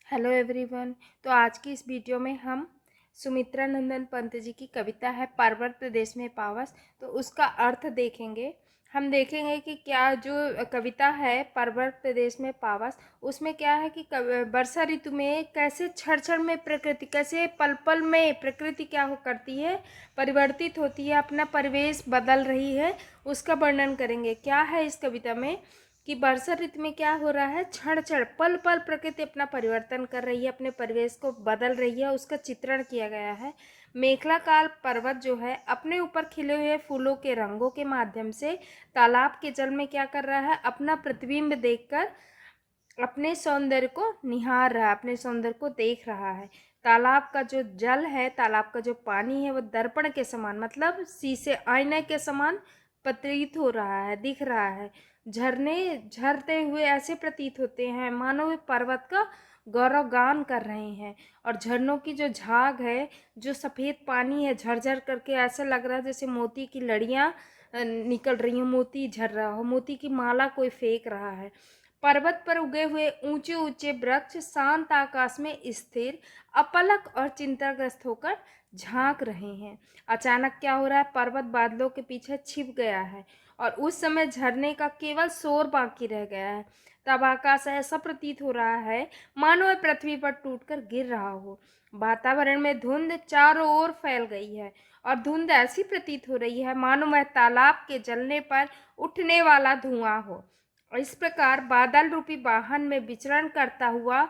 Hello everyone. तो आज की इस वीडियो में हम सुमित्रा नंदन पंत जी की कविता है पर्वत प्रदेश में पावस, तो उसका अर्थ देखेंगे। हम देखेंगे कि क्या जो कविता है पर्वत प्रदेश में पावस, उसमें क्या है कि वर्षा ऋतु में कैसे क्षण क्षण में प्रकृति, कैसे पल पल में प्रकृति क्या हो करती है, परिवर्तित होती है, अपना परिवेश बदल रही है, उसका वर्णन करेंगे। क्या है इस कविता में कि वर्षा ऋतु में क्या हो रहा है, क्षण क्षण पल पल प्रकृति अपना परिवर्तन कर रही है, अपने परिवेश को बदल रही है, उसका चित्रण किया गया है। मेखलाकाल पर्वत जो है अपने ऊपर खिले हुए फूलों के रंगों के माध्यम से तालाब के जल में क्या कर रहा है, अपना प्रतिबिंब देखकर अपने सौंदर्य को निहार रहा है, अपने सौंदर्य को देख रहा है। तालाब का जो जल है, तालाब का जो पानी है, वो दर्पण के समान, मतलब शीशे आईने के समान प्रतीत हो रहा है, दिख रहा है। झरने झरते हुए ऐसे प्रतीत होते हैं मानो वे पर्वत का गौरव गान कर रहे हैं। और झरनों की जो झाग है, जो सफ़ेद पानी है, झरझर करके ऐसा लग रहा है जैसे मोती की लड़ियाँ निकल रही हो, मोती झर रहा हो, मोती की माला कोई फेंक रहा है। पर्वत पर उगे हुए ऊंचे ऊंचे वृक्ष शांत आकाश में स्थिर, अपलक और चिंताग्रस्त होकर झांक रहे हैं। अचानक क्या हो रहा है, पर्वत बादलों के पीछे छिप गया है और उस समय झरने का केवल शोर बाकी रह गया है। तब आकाश ऐसा प्रतीत हो रहा है मानो वह पृथ्वी पर टूटकर गिर रहा हो। वातावरण में धुंध चारों ओर फैल गई है और धुंध ऐसी प्रतीत हो रही है मानो वह तालाब के जलने पर उठने वाला धुआं हो। इस प्रकार बादल रूपी वाहन में विचरण करता हुआ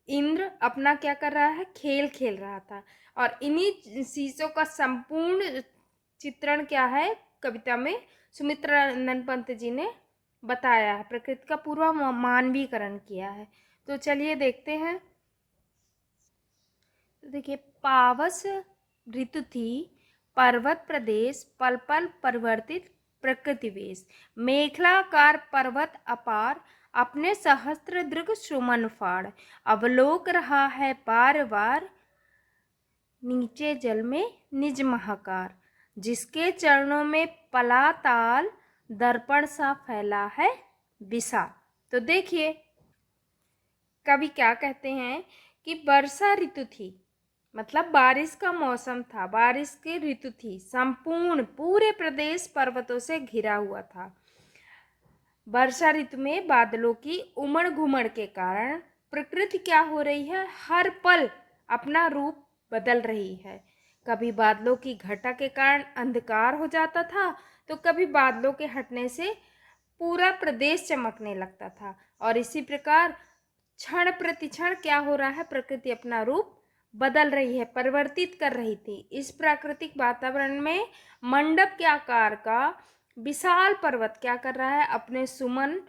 इंद्र अपना क्या कर रहा है, खेल खेल रहा था। और इन्हीं चीजों का संपूर्ण चित्रण क्या है, कविता में सुमित्रा नंदन पंत जी ने बताया है, प्रकृति का पूरा मानवीकरण किया है। तो चलिए देखते हैं। तो देखिए, पावस ऋतु थी, पर्वत प्रदेश पल पल परिवर्तित प्रकृति वेश, मेखलाकार पर्वत अपार, अपने सहस्त्र दृग सुमन फाड़, अवलोक रहा है बार बार, नीचे जल में निज महाकार, जिसके चरणों में पला ताल, दर्पण सा फैला है विशाल। तो देखिए, कवि क्या कहते हैं कि वर्षा ऋतु थी, मतलब बारिश का मौसम था, बारिश की ऋतु थी, संपूर्ण पूरे प्रदेश पर्वतों से घिरा हुआ था। वर्षा ऋतु में बादलों की उमड़ घुमड़ के कारण प्रकृति क्या हो रही है, हर पल अपना रूप बदल रही है। कभी बादलों की घटा के कारण अंधकार हो जाता था, तो कभी बादलों के हटने से पूरा प्रदेश चमकने लगता था। और इसी प्रकार क्षण प्रतिक्षण क्या हो रहा है, प्रकृति अपना रूप बदल रही है, परिवर्तित कर रही थी। इस प्राकृतिक वातावरण में मंडप के आकार का विशाल पर्वत क्या कर रहा है, अपने सुमन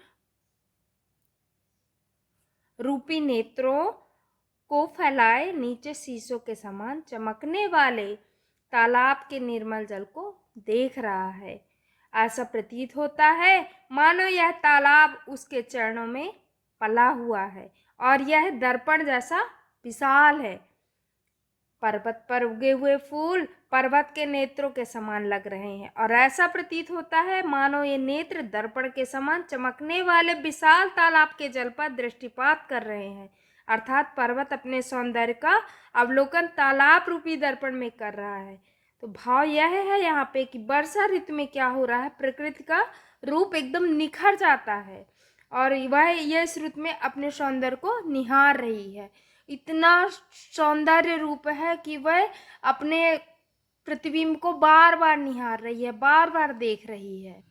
रूपी नेत्रों को फैलाए नीचे शीशों के समान चमकने वाले तालाब के निर्मल जल को देख रहा है। ऐसा प्रतीत होता है मानो यह तालाब उसके चरणों में पला हुआ है और यह दर्पण जैसा विशाल है। पर्वत पर उगे हुए फूल पर्वत के नेत्रों के समान लग रहे हैं और ऐसा प्रतीत होता है मानो ये नेत्र दर्पण के समान चमकने वाले विशाल तालाब के जल पर दृष्टिपात कर रहे हैं। अर्थात पर्वत अपने सौंदर्य का अवलोकन तालाब रूपी दर्पण में कर रहा है। तो भाव यह है यहाँ पे कि वर्षा ऋतु में क्या हो रहा है, प्रकृति का रूप एकदम निखर जाता है और वह यह इस ऋतु में अपने सौंदर्य को निहार रही है। इतना सौंदर्य रूप है कि वह अपने प्रतिबिंब को बार बार निहार रही है, बार बार देख रही है।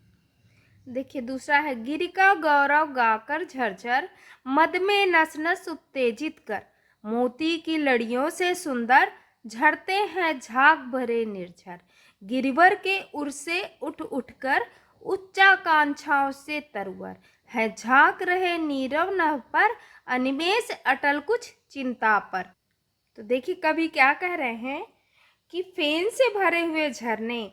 देखिए, दूसरा है, गिरि का गौरव गाकर झरझर, मद में नस नस उत्तेजित कर, मोती की लड़ियों से सुंदर, झरते हैं झाग भरे निर्झर, गिरिवर के उर से उठ उठकर, उच्चाकांक्षाओं से तरवर, है झांक रहे नीरव नभ पर, अनिमेष अटल कुछ चिंता पर। तो देखिए, कवि क्या कह रहे हैं कि फेन से भरे हुए झरने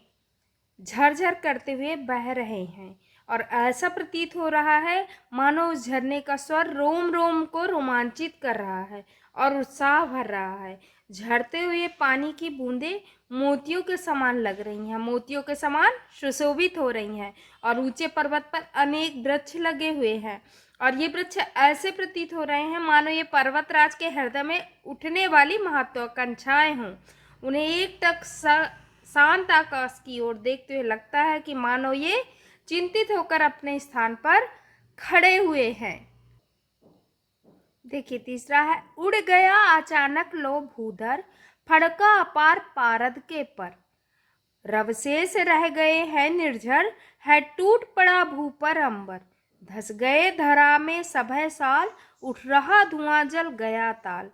झरझर करते हुए बह रहे हैं और ऐसा प्रतीत हो रहा है मानो उस झरने का स्वर रोम रोम को रोमांचित कर रहा है और उत्साह भर रहा है। झरते हुए पानी की बूंदें मोतियों के समान लग रही हैं, मोतियों के समान सुशोभित हो रही हैं और ऊंचे पर्वत पर अनेक वृक्ष लगे हुए हैं और ये वृक्ष ऐसे प्रतीत हो रहे हैं मानो ये पर्वतराज के हृदय में उठने वाली महत्वाकांक्षाएं हों। उन्हें एकटक शांत आकाश की ओर देखते हुए लगता है कि मानो ये चिंतित होकर अपने स्थान पर खड़े हुए हैं। देखिए तीसरा है, उड़ गया अचानक लो भूधर, फड़का अपार पारद के पर, रवशेष रह गए हैं निर्झर, है टूट पड़ा भू पर अंबर, धस गए धरा में सभय साल, उठ रहा धुआं जल गया ताल,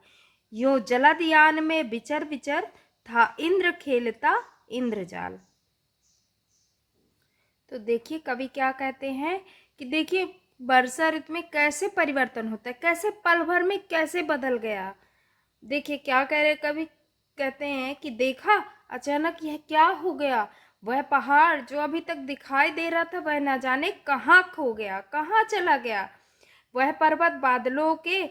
यो जलद यान में विचर विचर, था इंद्र खेलता इंद्रजाल। तो देखिए कवि क्या कहते हैं कि देखिए वर्षा ऋतु में कैसे परिवर्तन होता है, कैसे पल भर में कैसे बदल गया। देखिए क्या कह रहे कवि, कहते हैं कि देखा अचानक यह क्या हो गया, वह पहाड़ जो अभी तक दिखाई दे रहा था वह न जाने कहाँ खो गया, कहाँ चला गया। वह पर्वत बादलों के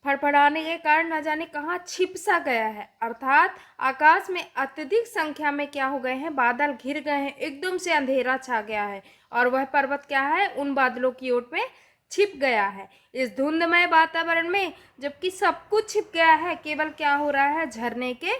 फड़फड़ाने के कारण न जाने कहाँ छिप सा गया है। अर्थात आकाश में अत्यधिक संख्या में क्या हो गए हैं, बादल घिर गए हैं, एकदम से अंधेरा छा गया है और वह पर्वत क्या है, उन बादलों की ओट में छिप गया है। इस धुंधमय वातावरण में जबकि सब कुछ छिप गया है, केवल क्या हो रहा है, झरने के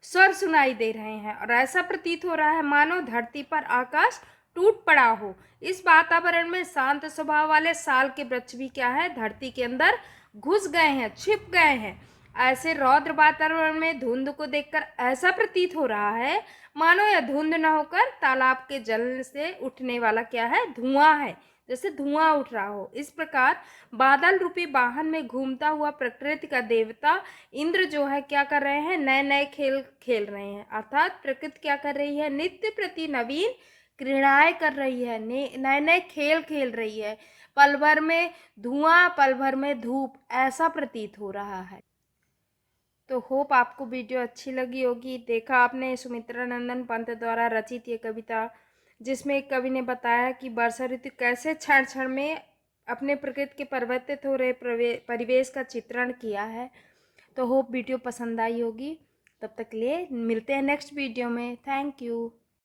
स्वर सुनाई दे रहे हैं और ऐसा प्रतीत हो रहा है मानो धरती पर आकाश टूट पड़ा हो। इस वातावरण में शांत स्वभाव वाले साल के वृक्ष भी क्या है, धरती के अंदर घुस गए हैं, छिप गए हैं। ऐसे रौद्र वातावरण में धुंध को देखकर ऐसा प्रतीत हो रहा है मानो यह धुंध न होकर तालाब के जल से उठने वाला क्या है, धुआं है, जैसे धुआं उठ रहा हो। इस प्रकार बादल रूपी वाहन में घूमता हुआ प्रकृति का देवता इंद्र जो है क्या कर रहे हैं, नए नए खेल खेल रहे हैं। अर्थात प्रकृति क्या कर रही है, नित्य प्रति नवीन क्रीड़ाएं कर रही है, नए नए खेल खेल रही है। पल भर में धुआं, पल भर में धूप, ऐसा प्रतीत हो रहा है। तो होप आपको वीडियो अच्छी लगी होगी। देखा आपने सुमित्रा नंदन पंत द्वारा रचित ये कविता, जिसमें कवि ने बताया कि वर्षा ऋतु कैसे क्षण क्षण में अपने प्रकृति के परिवर्तित हो रहे परिवेश का चित्रण किया है। तो होप वीडियो पसंद आई होगी। तब तक के लिए मिलते हैं नेक्स्ट वीडियो में। Thank you.